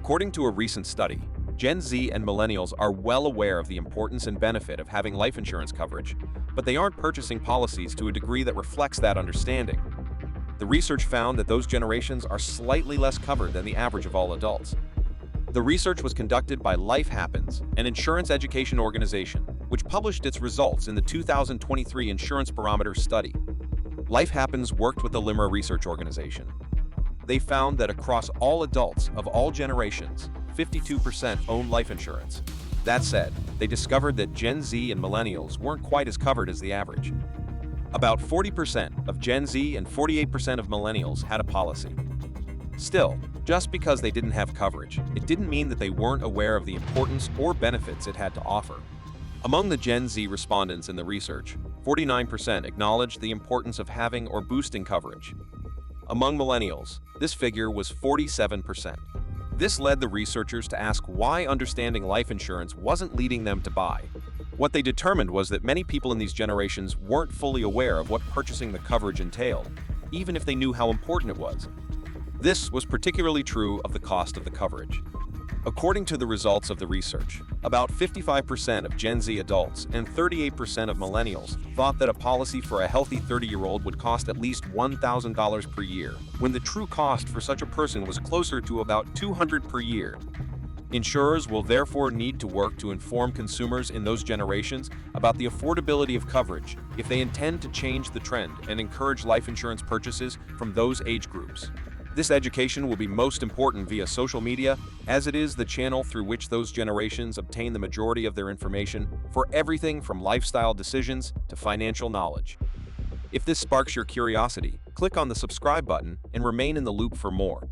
According to a recent study, Gen Z and millennials are well aware of the importance and benefit of having life insurance coverage, but they aren't purchasing policies to a degree that reflects that understanding. The research found that those generations are slightly less covered than the average of all adults. The research was conducted by Life Happens, an insurance education organization, which published its results in the 2023 Insurance Barometer study. Life Happens worked with the LIMRA research organization. They found that across all adults of all generations, 52% own life insurance. That said, they discovered that Gen Z and millennials weren't quite as covered as the average. About 40% of Gen Z and 48% of millennials had a policy. Still, just because they didn't have coverage, it didn't mean that they weren't aware of the importance or benefits it had to offer. Among the Gen Z respondents in the research, 49% acknowledged the importance of having or boosting coverage. Among millennials, this figure was 47%. This led the researchers to ask why understanding life insurance wasn't leading them to buy. What they determined was that many people in these generations weren't fully aware of what purchasing the coverage entailed, even if they knew how important it was. This was particularly true of the cost of the coverage. According to the results of the research, about 55% of Gen Z adults and 38% of millennials thought that a policy for a healthy 30-year-old would cost at least $1,000 per year, when the true cost for such a person was closer to about $200 per year. Insurers will therefore need to work to inform consumers in those generations about the affordability of coverage if they intend to change the trend and encourage life insurance purchases from those age groups. This education will be most important via social media, as it is the channel through which those generations obtain the majority of their information for everything from lifestyle decisions to financial knowledge. If this sparks your curiosity, click on the subscribe button and remain in the loop for more.